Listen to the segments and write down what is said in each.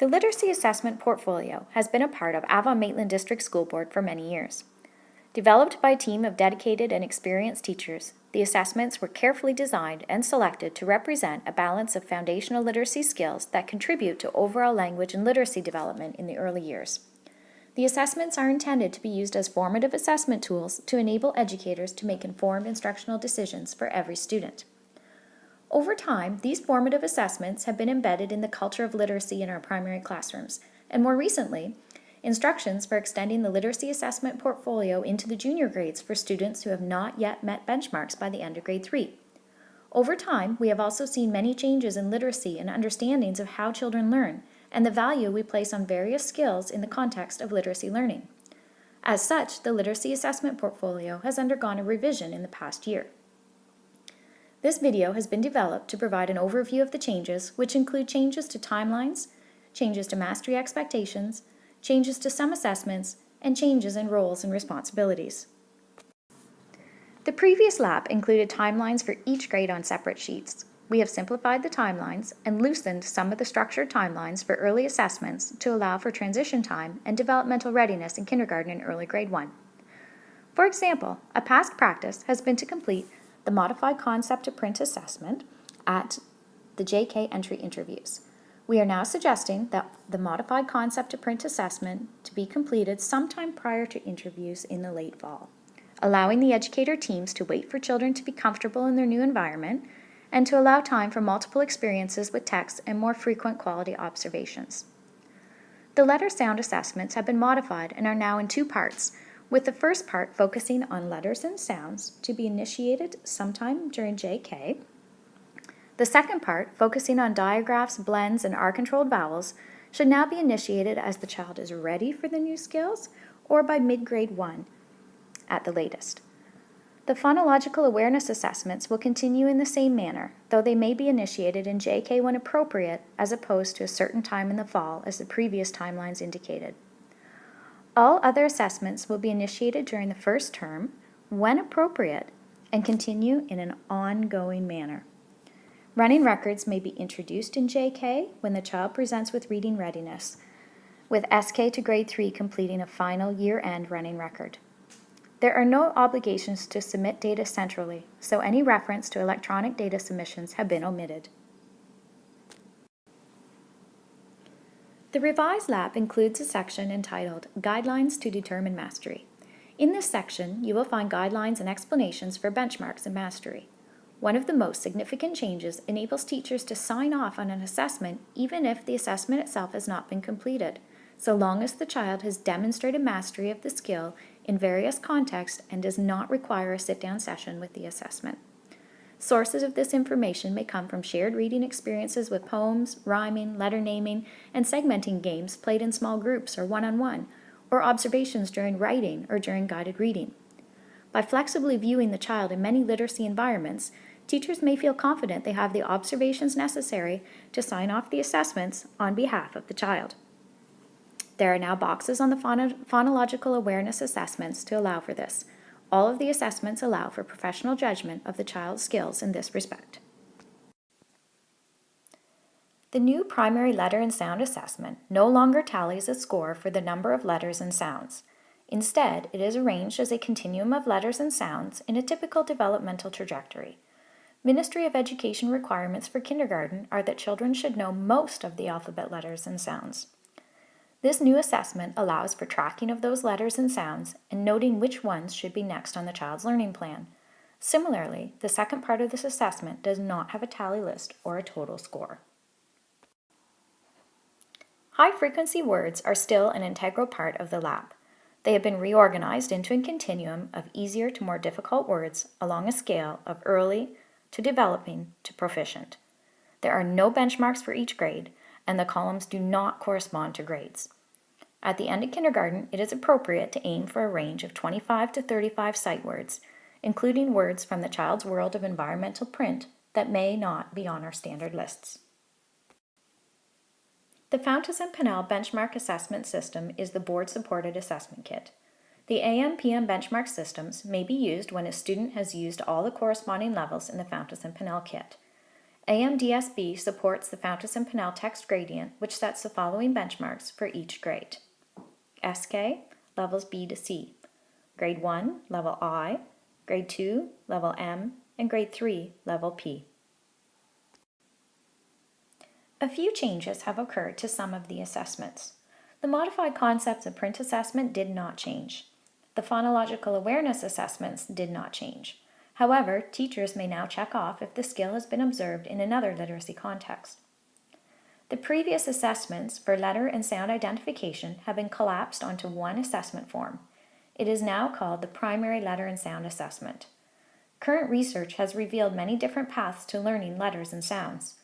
The Literacy Assessment Portfolio has been a part of Avon-Maitland District School Board for many years. Developed by a team of dedicated and experienced teachers, the assessments were carefully designed and selected to represent a balance of foundational literacy skills that contribute to overall language and literacy development in the early years. The assessments are intended to be used as formative assessment tools to enable educators to make informed instructional decisions for every student. Over time, these formative assessments have been embedded in the culture of literacy in our primary classrooms, and more recently, instructions for extending the literacy assessment portfolio into the junior grades for students who have not yet met benchmarks by the end of grade 3. Over time, we have also seen many changes in literacy and understandings of how children learn, and the value we place on various skills in the context of literacy learning. As such, the literacy assessment portfolio has undergone a revision in the past year. This video has been developed to provide an overview of the changes, which include changes to timelines, changes to mastery expectations, changes to some assessments, and changes in roles and responsibilities. The previous lap included timelines for each grade on separate sheets. We have simplified the timelines and loosened some of the structured timelines for early assessments to allow for transition time and developmental readiness in kindergarten and early grade 1. For example, a past practice has been to complete the Modified Concept to Print assessment at the JK entry interviews. We are now suggesting that the Modified Concept to Print assessment to be completed sometime prior to interviews in the late fall, allowing the educator teams to wait for children to be comfortable in their new environment and to allow time for multiple experiences with text and more frequent quality observations. The letter sound assessments have been modified and are now in 2 parts, with the first part focusing on letters and sounds to be initiated sometime during JK. The second part, focusing on digraphs, blends, and R-controlled vowels, should now be initiated as the child is ready for the new skills or by mid-grade 1 at the latest. The phonological awareness assessments will continue in the same manner, though they may be initiated in JK when appropriate as opposed to a certain time in the fall as the previous timelines indicated. All other assessments will be initiated during the first term, when appropriate, and continue in an ongoing manner. Running records may be introduced in JK when the child presents with reading readiness, with SK to grade 3 completing a final year-end running record. There are no obligations to submit data centrally, so any reference to electronic data submissions have been omitted. The revised lab includes a section entitled Guidelines to Determine Mastery. In this section, you will find guidelines and explanations for benchmarks and mastery. One of the most significant changes enables teachers to sign off on an assessment even if the assessment itself has not been completed, so long as the child has demonstrated mastery of the skill in various contexts and does not require a sit-down session with the assessment. Sources of this information may come from shared reading experiences with poems, rhyming, letter naming, and segmenting games played in small groups or one-on-one, or observations during writing or during guided reading. By flexibly viewing the child in many literacy environments, teachers may feel confident they have the observations necessary to sign off the assessments on behalf of the child. There are now boxes on the phonological awareness assessments to allow for this. All of the assessments allow for professional judgment of the child's skills in this respect. The new primary letter and sound assessment no longer tallies a score for the number of letters and sounds. Instead, it is arranged as a continuum of letters and sounds in a typical developmental trajectory. Ministry of Education requirements for kindergarten are that children should know most of the alphabet letters and sounds. This new assessment allows for tracking of those letters and sounds and noting which ones should be next on the child's learning plan. Similarly, the second part of this assessment does not have a tally list or a total score. High-frequency words are still an integral part of the lab. They have been reorganized into a continuum of easier to more difficult words along a scale of early to developing to proficient. There are no benchmarks for each grade, and the columns do not correspond to grades. At the end of kindergarten, it is appropriate to aim for a range of 25 to 35 sight words, including words from the child's world of environmental print that may not be on our standard lists. The Fountas and Pinnell Benchmark Assessment System is the board-supported assessment kit. The AM/PM benchmark systems may be used when a student has used all the corresponding levels in the Fountas and Pinnell kit. AMDSB supports the Fountas and Pinnell text gradient, which sets the following benchmarks for each grade. SK, levels B to C. Grade 1, level I. Grade 2, level M. And Grade 3, level P. A few changes have occurred to some of the assessments. The modified concepts of print assessment did not change. The phonological awareness assessments did not change. However, teachers may now check off if the skill has been observed in another literacy context. The previous assessments for letter and sound identification have been collapsed onto one assessment form. It is now called the Primary Letter and Sound Assessment. Current research has revealed many different paths to learning letters and sounds.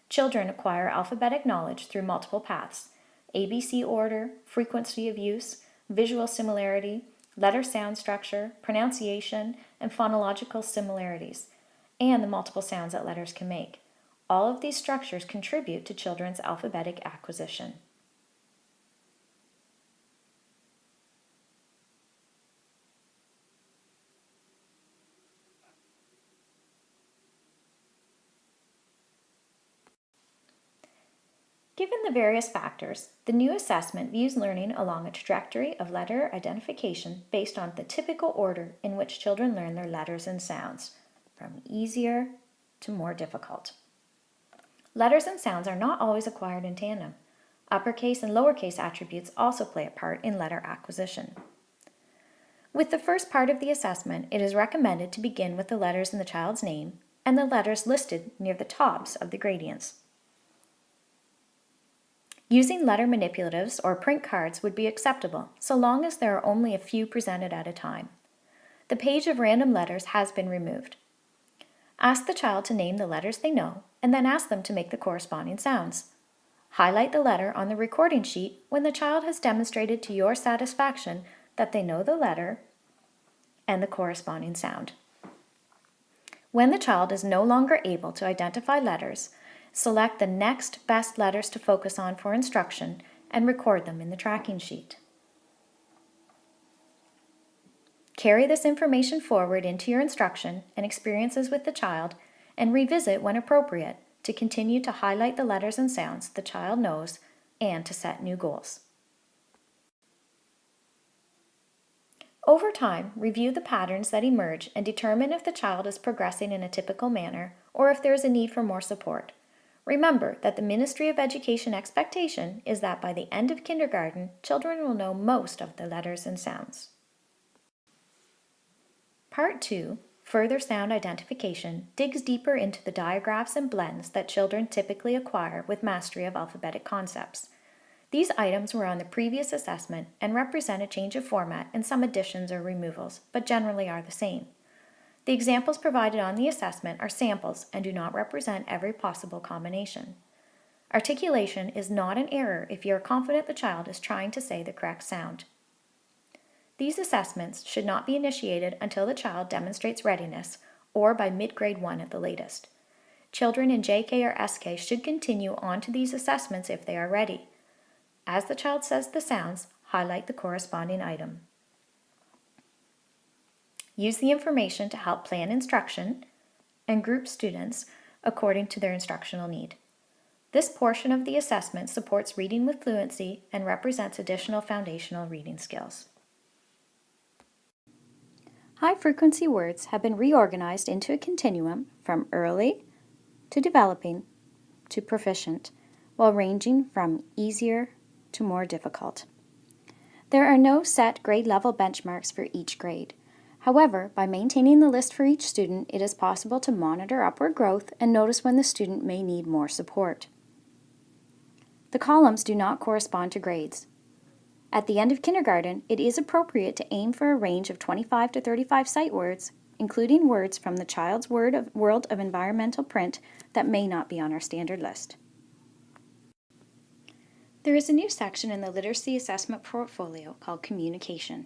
Children acquire alphabetic knowledge through multiple paths: ABC order, frequency of use, visual similarity, letter-sound structure, pronunciation, and phonological similarities, and the multiple sounds that letters can make. All of these structures contribute to children's alphabetic acquisition. Given the various factors, the new assessment views learning along a trajectory of letter identification based on the typical order in which children learn their letters and sounds, from easier to more difficult. Letters and sounds are not always acquired in tandem. Uppercase and lowercase attributes also play a part in letter acquisition. With the first part of the assessment, it is recommended to begin with the letters in the child's name and the letters listed near the tops of the gradients. Using letter manipulatives or print cards would be acceptable, so long as there are only a few presented at a time. The page of random letters has been removed. Ask the child to name the letters they know, and then ask them to make the corresponding sounds. Highlight the letter on the recording sheet when the child has demonstrated to your satisfaction that they know the letter and the corresponding sound. When the child is no longer able to identify letters, select the next best letters to focus on for instruction and record them in the tracking sheet. Carry this information forward into your instruction and experiences with the child, and revisit when appropriate to continue to highlight the letters and sounds the child knows and to set new goals. Over time, review the patterns that emerge and determine if the child is progressing in a typical manner or if there is a need for more support. Remember that the Ministry of Education expectation is that by the end of kindergarten, children will know most of the letters and sounds. Part 2, Further Sound Identification, digs deeper into the diagraphs and blends that children typically acquire with mastery of alphabetic concepts. These items were on the previous assessment and represent a change of format and some additions or removals, but generally are the same. The examples provided on the assessment are samples and do not represent every possible combination. Articulation is not an error if you are confident the child is trying to say the correct sound. These assessments should not be initiated until the child demonstrates readiness or by mid-grade 1 at the latest. Children in JK or SK should continue on to these assessments if they are ready. As the child says the sounds, highlight the corresponding item. Use the information to help plan instruction and group students according to their instructional need. This portion of the assessment supports reading with fluency and represents additional foundational reading skills. High-frequency words have been reorganized into a continuum from early to developing to proficient, while ranging from easier to more difficult. There are no set grade level benchmarks for each grade. However, by maintaining the list for each student, it is possible to monitor upward growth and notice when the student may need more support. The columns do not correspond to grades. At the end of kindergarten, it is appropriate to aim for a range of 25 to 35 sight words, including words from the child's world of environmental print that may not be on our standard list. There is a new section in the Literacy Assessment Portfolio called Communication.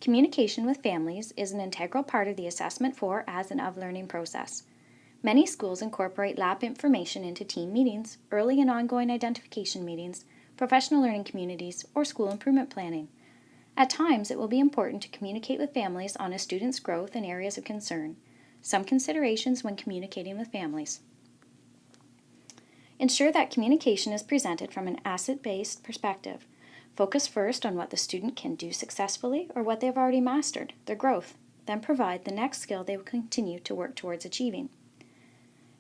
Communication with families is an integral part of the assessment for, as, and of learning process. Many schools incorporate lab information into team meetings, early and ongoing identification meetings, professional learning communities, or school improvement planning. At times, it will be important to communicate with families on a student's growth and areas of concern. Some considerations when communicating with families. Ensure that communication is presented from an asset-based perspective. Focus first on what the student can do successfully or what they have already mastered, their growth, then provide the next skill they will continue to work towards achieving.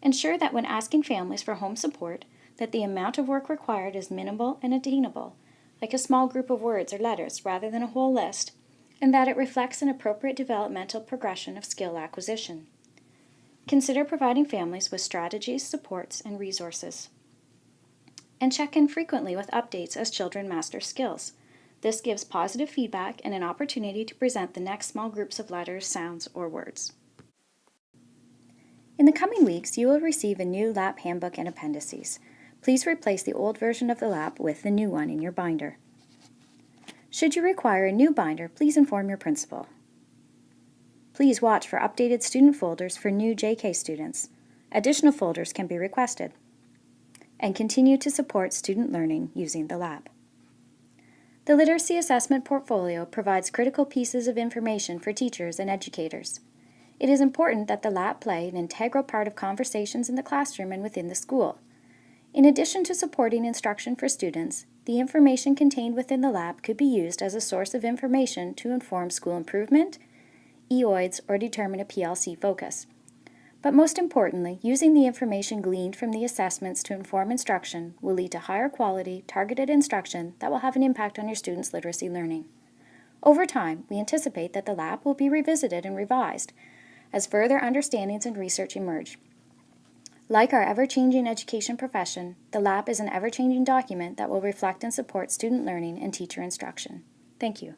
Ensure that when asking families for home support, that the amount of work required is minimal and attainable, like a small group of words or letters rather than a whole list, and that it reflects an appropriate developmental progression of skill acquisition. Consider providing families with strategies, supports, and resources. And check in frequently with updates as children master skills. This gives positive feedback and an opportunity to present the next small groups of letters, sounds, or words. In the coming weeks, you will receive a new LAP handbook and appendices. Please replace the old version of the LAP with the new one in your binder. Should you require a new binder, please inform your principal. Please watch for updated student folders for new JK students. Additional folders can be requested. And continue to support student learning using the LAP. The Literacy Assessment Portfolio provides critical pieces of information for teachers and educators. It is important that the LAP play an integral part of conversations in the classroom and within the school. In addition to supporting instruction for students, the information contained within the LAP could be used as a source of information to inform school improvement, EOIDs, or determine a PLC focus. But most importantly, using the information gleaned from the assessments to inform instruction will lead to higher quality, targeted instruction that will have an impact on your students' literacy learning. Over time, we anticipate that the LAP will be revisited and revised as further understandings and research emerge. Like our ever-changing education profession, the LAP is an ever-changing document that will reflect and support student learning and teacher instruction. Thank you.